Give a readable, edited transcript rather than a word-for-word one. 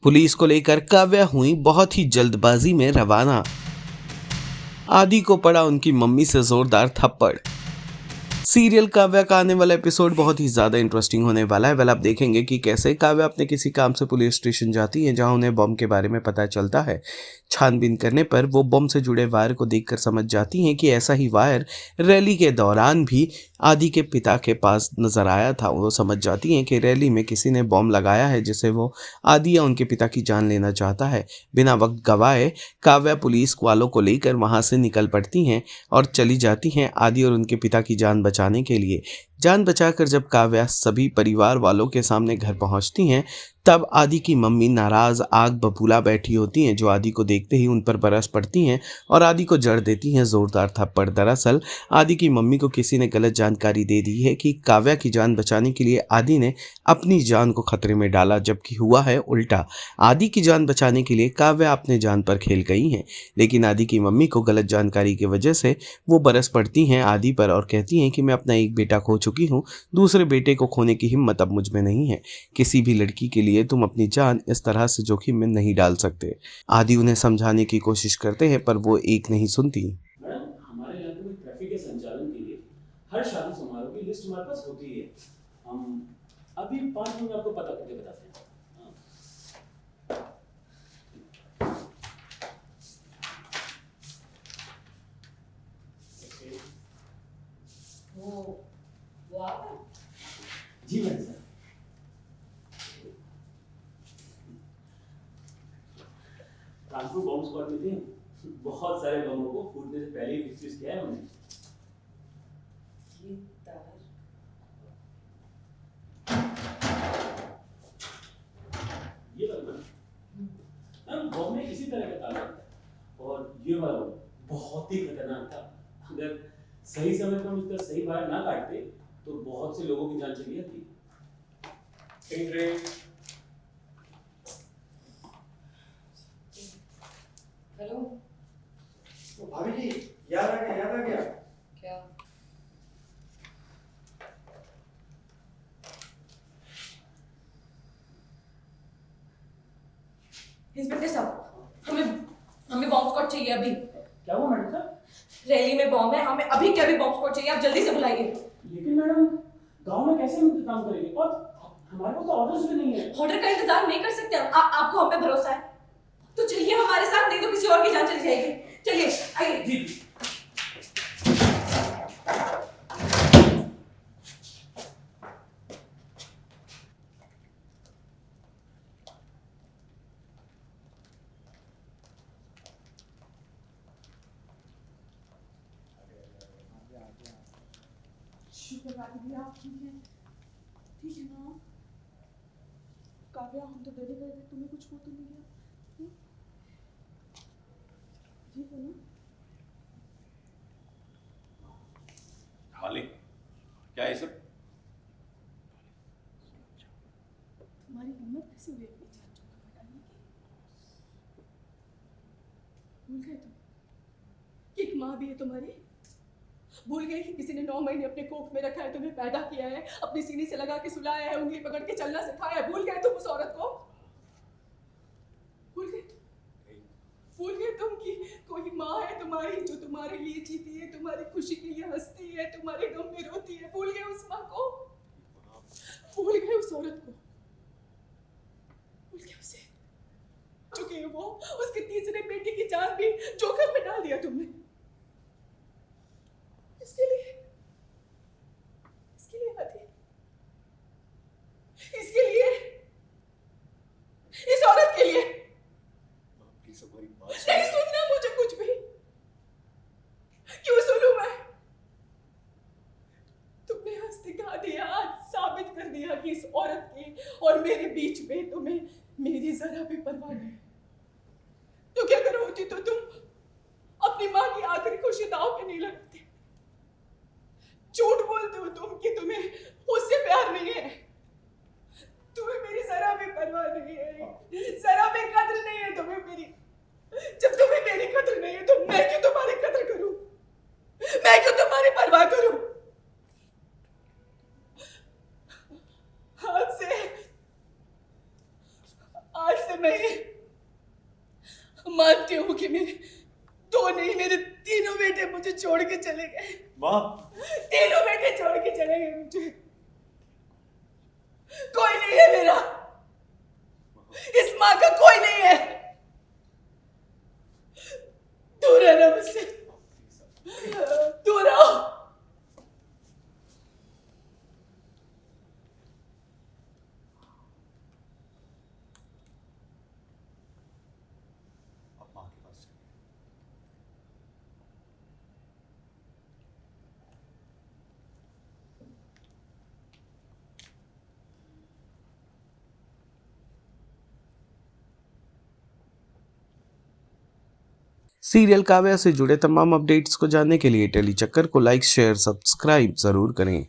Police को लेकर काव्या हुई बहुत ही जल्दबाजी में रवाना। आदि को पड़ा उनकी मम्मी से जोरदार थप्पड़। सीरियल काव्या का आने वाला एपिसोड बहुत ही ज्यादा इंटरेस्टिंग होने वाला है। आप देखेंगे कि कैसे काव्या अपने किसी काम से पुलिस स्टेशन जाती है, जहां उन्हें बम के बारे में पता चलता है। छानबीन करने पर वो बम से जुड़े वायर को देखकर समझ जाती हैं कि ऐसा ही वायर रैली के दौरान भी आदि के पिता के पास नजर आया था। वो समझ जाती हैं कि रैली में किसी ने बम लगाया है, जिसे वो आदि या उनके पिता की जान लेना चाहता है। बिना वक्त गवाए काव्या पुलिस वालों को लेकर वहां से निकल पड़ती हैं और चली जाती हैं आदि और उनके पिता की जान बचाने के लिए। जान बचाकर जब काव्या सभी परिवार वालों के सामने घर पहुंचती हैं, तब आदि की मम्मी नाराज आग बबूला बैठी होती हैं, जो आदि को देखते ही उन पर बरस पड़ती हैं और आदि को जड़ देती हैं जोरदार थप्पड़। दरअसल आदि की मम्मी को किसी ने गलत जानकारी दे दी है कि काव्या की जान बचाने के लिए आदि ने अपनी जान को खतरे में डाला, जबकि हुआ है उल्टा। आदि की जान बचाने के लिए काव्या अपने जान पर खेल गई हैं, लेकिन आदि की मम्मी को गलत जानकारी की वजह से वो बरस पड़ती हैं आदि पर और कहती हैं कि मैं अपना एक बेटा खो चुकी हूँ, दूसरे बेटे को खोने की हिम्मत अब मुझ में नहीं है। किसी भी लड़की के लिए तुम अपनी जान इस तरह से जोखिम में नहीं डाल सकते। आदि उन्हें समझाने की कोशिश करते हैं, पर वो एक नहीं सुनती। मैडम, हमारे इलाके में ट्रैफिक के संचालन के लिए हर शादी समारोह की लिस्ट हमारे पास होती है। हम अभी 5 मिनट में आपको पता करके बताते हैं। वो आप हैं? जी madam sir, transport bomb squad में थे। बहुत सारे बमों को फूटने से पहले ही डिस्ट्रीब्यूट किया है उन्होंने। ये तार ये वाला मैम बॉम्ब में इसी तरह का तार होता है, और ये वाला बहुत ही खतरनाक था। अगर सही समय पर हम इसका सही वायर ना काटते तो बहुत से लोगों की जान चली जाती। हेलो। तो भाभी जी, याद आ गया क्या? इंस्पेक्टर साहब, हमें बॉम्ब स्क्वाड चाहिए अभी। क्या हुआ मैडम साहब? रैली में बॉम्ब है, हमें अभी क्या भी बॉम्ब स्क्वाड चाहिए, आप जल्दी से बुलाइए। लेकिन मैडम, गांव में कैसे हम इंतजाम करेंगे, और हमारे पास तो ऑर्डर्स भी नहीं है। ऑर्डर का इंतजार नहीं कर सकते हम। आपको हम पे भरोसा है तो चलिए हमारे साथ, नहीं तो किसी और की जान चली जाएगी। चलिए आइए। जी। शुक्र है आप ठीक है ना? काव्या, हम तो डरे गए थे, तुम्हें कुछ हो तो नहीं गया? ठीक है ना? मालिक, क्या ये सब? तुम्हारी हिम्मत कैसे हुई अपनी जान जोखिम में डालने की? भूल गए तुम कि एक माँ भी है तुम्हारी? भूल गए कि किसी ने 9 महीने अपने कोख में रखा है, तुम्हें पैदा किया है, अपनी सीने से लगा के सुलाया है, उंगली पकड़ के चलना सिखाया है? भूल गए तुम उस औरत को? भूल गए तुम कि कोई माँ है तुम्हारी जो तुम्हारे लिए जीती है, तुम्हारी खुशी के लिए हंसती है, तुम्हारे गम में रोती है? भूल गए उस माँ को? भूल गए उस औरत को? भूल गए उसे? चुके हैं वो, उसके तीसरे बेटे की जान भी जोखिम में डाल दिया तुमने। इसके लिए आदि, इसके लिए, इस औरत के लिए नहीं सुनना मुझे कुछ भी। क्यों सुनूं मैं? तुमने हंस दिखा दिया, आज साबित कर दिया कि इस औरत के और मेरे बीच में तुम्हें मेरी जरा भी परवाह नहीं। तो क्या करो होती तो तुम अपनी माँ की आखिरी खुशी दांव पे नहीं लगाते। झूठ बोलते हो तुम कि तुम्हें उससे प्यार नहीं है। तुम्हें मेरी जरा भी परवाह नहीं है, जरा भी कद्र नहीं है तुम्हें मेरी। जब तुम्हें मेरी कद्र नहीं है तो मैं क्यों तुम्हारी कद्र करूं? मैं क्यों तुम्हारी परवाह करूं? आज से मैं मुझे छोड़ के चले गए। माँ, तीनों बेटे छोड़ के चले गए मुझे। कोई नहीं है मेरा, इस माँ का कोई नहीं है। दूर रहना मुझसे, दूर रहो। अब माँ के पास चलिए। सीरियल काव्या से जुड़े तमाम अपडेट्स को जानने के लिए टेली चक्कर को लाइक शेयर सब्सक्राइब जरूर करें।